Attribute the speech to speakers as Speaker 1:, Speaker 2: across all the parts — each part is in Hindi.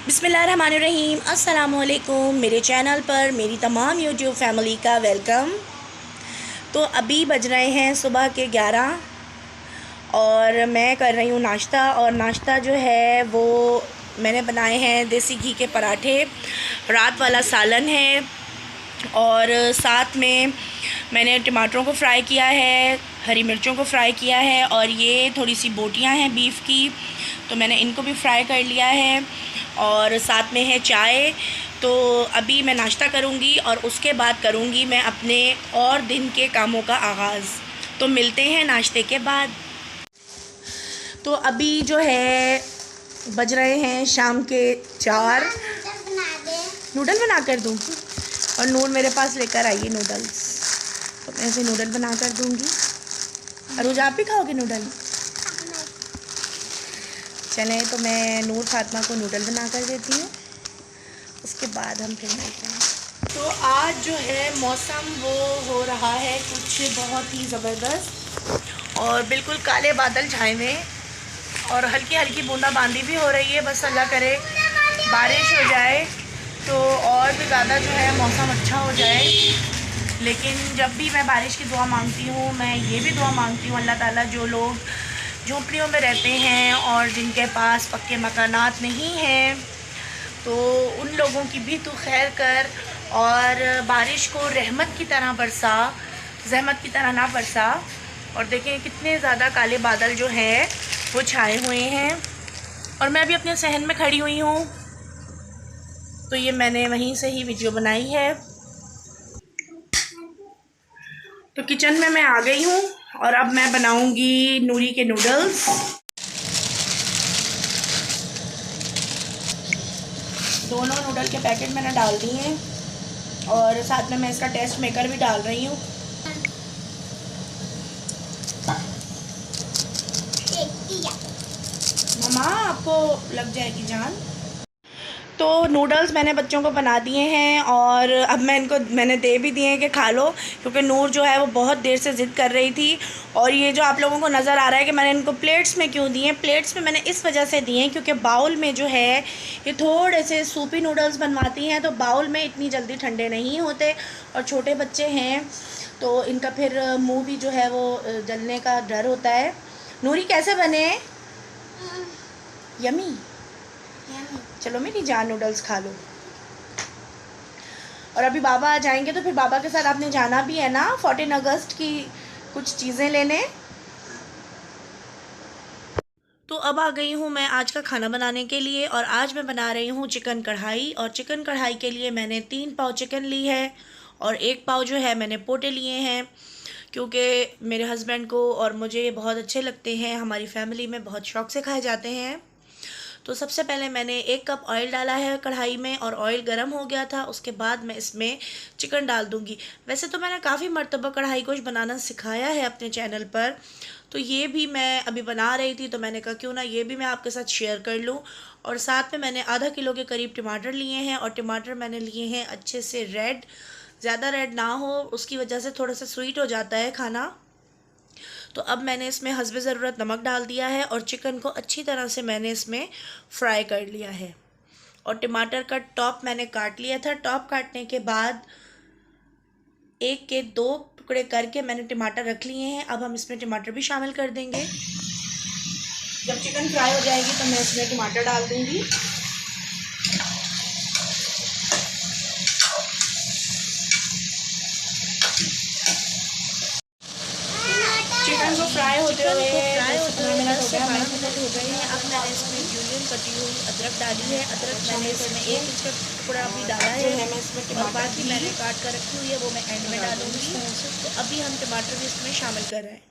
Speaker 1: बिस्मिल्लाहिर्रहमानिर्रहीम। अस्सलामुअलैकुम। मेरे चैनल पर मेरी तमाम यूट्यूब फैमिली का वेलकम। तो अभी बज रहे हैं सुबह के 11 और मैं कर रही हूँ नाश्ता। और नाश्ता जो है वो मैंने बनाए हैं देसी घी के पराठे, रात वाला सालन है और साथ में मैंने टमाटरों को फ्राई किया है, हरी मिर्चों को फ्राई किया है और ये थोड़ी सी बोटियां हैं बीफ की, तो मैंने इनको भी फ्राई कर लिया है और साथ में है चाय। तो अभी मैं नाश्ता करूँगी और उसके बाद करूँगी मैं अपने और दिन के कामों का आगाज़। तो मिलते हैं नाश्ते के बाद। तो अभी जो है बज रहे हैं शाम के 4। नूडल बना कर दूँ और नूर मेरे पास लेकर आई है नूडल्स, तो मैं इसे नूडल बना कर दूँगी। अरुज आप भी खाओगे नूडल? चलें, तो मैं नूर फातिमा को नूडल बना कर देती हूँ, उसके बाद हम फिर मिलते हैं। तो आज जो है मौसम वो हो रहा है कुछ बहुत ही ज़बरदस्त और बिल्कुल काले बादल छाए हुए और हल्की हल्की बूंदाबांदी भी हो रही है। बस अल्लाह करे बारिश हो जाए तो और भी ज़्यादा जो है मौसम अच्छा हो जाए। लेकिन जब भी मैं बारिश की दुआ मांगती हूँ, मैं ये भी दुआ मांगती हूँ अल्लाह ताला जो लोग झोंपड़ियों में रहते हैं और जिनके पास पक्के मकानात नहीं हैं, तो उन लोगों की भी तू खैर कर और बारिश को रहमत की तरह बरसा, जहमत की तरह ना बरसा। और देखें कितने ज़्यादा काले बादल जो हैं वो छाए हुए हैं और मैं अभी अपने सहन में खड़ी हुई हूँ, तो ये मैंने वहीं से ही वीडियो बनाई है। तो किचन में मैं आ गई हूँ और अब मैं बनाऊँगी नूरी के नूडल्स। दोनों नूडल के पैकेट मैंने डाल दिए हैं और साथ में मैं इसका टेस्ट मेकर भी डाल रही हूँ। मम्मा आपको लग जाएगी जान। तो नूडल्स मैंने बच्चों को बना दिए हैं और अब मैंने दे भी दिए हैं कि खा लो, क्योंकि नूर जो है वो बहुत देर से ज़िद कर रही थी। और ये जो आप लोगों को नज़र आ रहा है कि मैंने इनको प्लेट्स में क्यों दिए, प्लेट्स में मैंने इस वजह से दिए हैं क्योंकि बाउल में जो है ये थोड़े से सूपी नूडल्स बनवाती हैं, तो बाउल में इतनी जल्दी ठंडे नहीं होते और छोटे बच्चे हैं तो इनका फिर मुँह भी जो है वो जलने का डर होता है। नूरी कैसे बने? यमी। चलो मेरी जान नूडल्स खा लो। और अभी बाबा आ जाएंगे तो फिर बाबा के साथ आपने जाना भी है ना 14 अगस्त की कुछ चीज़ें लेने। तो अब आ गई हूँ मैं आज का खाना बनाने के लिए और आज मैं बना रही हूँ चिकन कढ़ाई। और चिकन कढ़ाई के लिए मैंने 3 पाव चिकन ली है और 1 पाव जो है मैंने पोटे लिए हैं, क्योंकि मेरे हस्बैंड को और मुझे ये बहुत अच्छे लगते हैं, हमारी फैमिली में बहुत शौक़ से खाए जाते हैं। तो सबसे पहले मैंने 1 कप ऑयल डाला है कढ़ाई में और ऑयल गर्म हो गया था, उसके बाद मैं इसमें चिकन डाल दूँगी। वैसे तो मैंने काफ़ी मर्तबा कढ़ाई गोश्त बनाना सिखाया है अपने चैनल पर, तो ये भी मैं अभी बना रही थी तो मैंने कहा क्यों ना ये भी मैं आपके साथ शेयर कर लूँ। और साथ में मैंने आधा किलो के करीब टमाटर लिए हैं और टमाटर मैंने लिए हैं अच्छे से रेड, ज़्यादा रेड ना हो, उसकी वजह से थोड़ा सा स्वीट हो जाता है खाना। तो अब मैंने इसमें हस्बे ज़रूरत नमक डाल दिया है और चिकन को अच्छी तरह से मैंने इसमें फ्राई कर लिया है। और टमाटर का टॉप मैंने काट लिया था। टॉप काटने के बाद 1 के 2 टुकड़े करके मैंने टमाटर रख लिए हैं। अब हम इसमें टमाटर भी शामिल कर देंगे। जब चिकन फ्राई हो जाएगी तो मैं इसमें टमाटर डाल दूँगी। चिकन को फ्राई होते हुए 10 से 12 मिनट हो गए हैं। अब मैंने इसमें यूलियन कटी हुई अदरक डाली है। अदरक मैंने इसमें 1 इंच का टुकड़ा भी डाला है और बाकी मैंने काट कर रखी हुई है वो मैं एंड में डालूंगी। तो अभी हम टमाटर भी इसमें शामिल कर रहे हैं।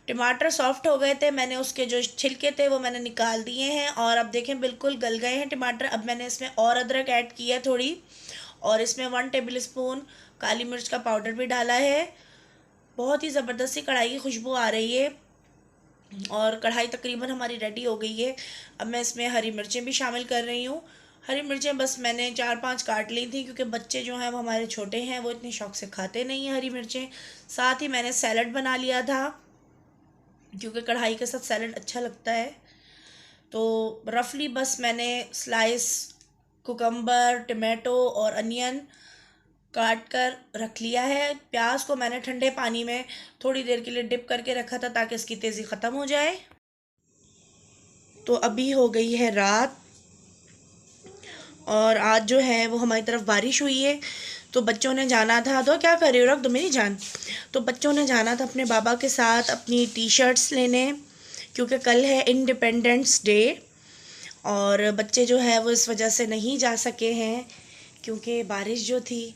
Speaker 1: टमाटर सॉफ्ट हो गए थे, मैंने उसके जो छिलके थे वो मैंने निकाल दिए हैं और अब देखें बिल्कुल गल गए हैं टमाटर। अब मैंने इसमें और अदरक ऐड किया थोड़ी और इसमें 1 टेबल स्पून काली मिर्च का पाउडर भी डाला है। बहुत ही ज़बरदस्ती कढ़ाई की खुशबू आ रही है और कढ़ाई तकरीबन हमारी रेडी हो गई है। अब मैं इसमें हरी मिर्चें भी शामिल कर रही हूँ। हरी मिर्चें बस मैंने 4-5 काट ली थी क्योंकि बच्चे जो हैं वो हमारे छोटे हैं, वो इतने शौक़ से खाते नहीं हैं हरी मिर्चें। साथ ही मैंने सैलड बना लिया था क्योंकि कढ़ाई के साथ सैलड अच्छा लगता है। तो रफली बस मैंने स्लाइस कुकम्बर, टमाटो और अनियन काट कर रख लिया है। प्याज को मैंने ठंडे पानी में थोड़ी देर के लिए डिप करके रखा था ताकि इसकी तेज़ी ख़त्म हो जाए। तो अभी हो गई है रात और आज जो है वो हमारी तरफ बारिश हुई है। तो बच्चों ने जाना था, तो क्या कर रही हो, रख दो मेरी जान। तो बच्चों ने जाना था अपने बाबा के साथ अपनी टी शर्ट्स लेने, क्योंकि कल है इंडिपेंडेंस डे। और बच्चे जो है वो इस वजह से नहीं जा सके हैं क्योंकि बारिश जो थी।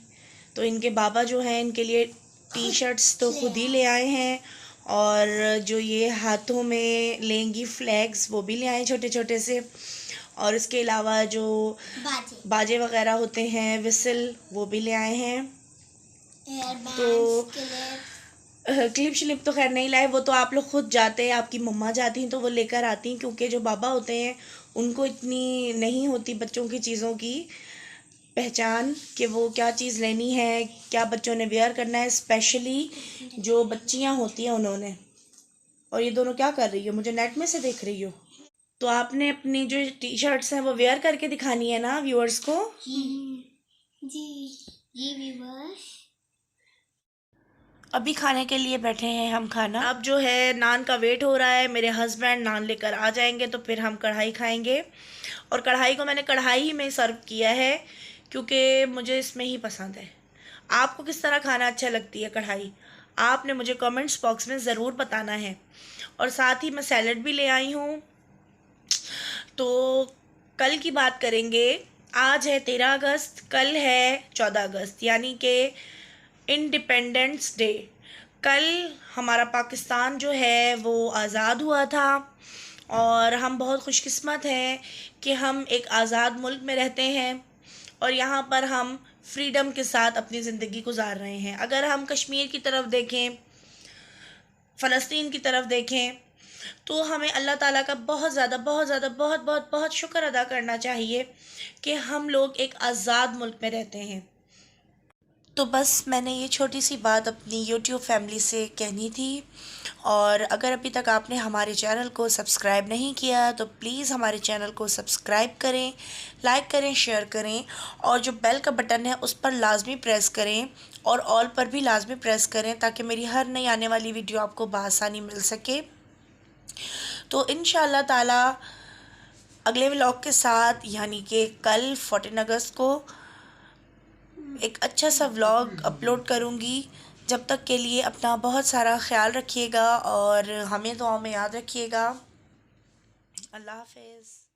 Speaker 1: तो इनके बाबा जो हैं इनके लिए टी शर्ट्स तो खुद ही ले आए हैं, और जो ये हाथों में लेंगी फ्लैग्स वो भी ले आए छोटे छोटे से। और इसके अलावा जो बाजे वगैरह होते हैं, विसल, वो भी ले आए हैं। तो क्लिप श्लिप तो खैर नहीं लाए, वो तो आप लोग खुद जाते हैं, आपकी मम्मा जाती हैं तो वो लेकर आती हैं, क्योंकि जो बाबा होते हैं उनको इतनी नहीं होती बच्चों की चीज़ों की पहचान कि वो क्या चीज़ लेनी है, क्या बच्चों ने वेयर करना है, स्पेशली जो बच्चियां होती हैं उन्होंने। और ये दोनों क्या कर रही हो, मुझे नेट में से देख रही हो? तो आपने अपनी जो टी शर्ट्स हैं वो वेयर करके दिखानी है ना व्यूअर्स को।
Speaker 2: जी व्यूअर्स,
Speaker 1: अभी खाने के लिए बैठे हैं हम खाना। अब जो है नान का वेट हो रहा है, मेरे हस्बैंड नान लेकर आ जाएंगे तो फिर हम कढ़ाई खाएंगे। और कढ़ाई को मैंने कढ़ाई ही में सर्व किया है क्योंकि मुझे इसमें ही पसंद है। आपको किस तरह खाना अच्छा लगती है कढ़ाई, आपने मुझे कमेंट्स बॉक्स में ज़रूर बताना है। और साथ ही मैं सैलड भी ले आई हूँ। तो कल की बात करेंगे। आज है 13 अगस्त, कल है 14 अगस्त, यानी कि इंडिपेंडेंस डे। कल हमारा पाकिस्तान जो है वो आज़ाद हुआ था, और हम बहुत खुशकिस्मत हैं कि हम एक आज़ाद मुल्क में रहते हैं और यहाँ पर हम फ्रीडम के साथ अपनी ज़िंदगी गुजार रहे हैं। अगर हम कश्मीर की तरफ देखें, फ़लस्तीन की तरफ देखें, तो हमें अल्लाह ताला का बहुत ज़्यादा बहुत बहुत बहुत शुक्र अदा करना चाहिए कि हम लोग एक आज़ाद मुल्क में रहते हैं। तो बस मैंने ये छोटी सी बात अपनी YouTube फैमिली से कहनी थी। और अगर अभी तक आपने हमारे चैनल को सब्सक्राइब नहीं किया तो प्लीज़ हमारे चैनल को सब्सक्राइब करें, लाइक करें, शेयर करें, और जो बेल का बटन है उस पर लाजमी प्रेस करें, और ऑल पर भी लाजमी प्रेस करें ताकि मेरी हर नई आने वाली वीडियो आपको बआसानी मिल सके। तो इंशाअल्लाह ताला अगले व्लॉग के साथ, यानी कि कल 14 अगस्त को एक अच्छा सा व्लॉग अपलोड करूँगी। जब तक के लिए अपना बहुत सारा ख्याल रखिएगा और हमें दुआओं में याद रखिएगा। अल्लाह हाफ़िज़।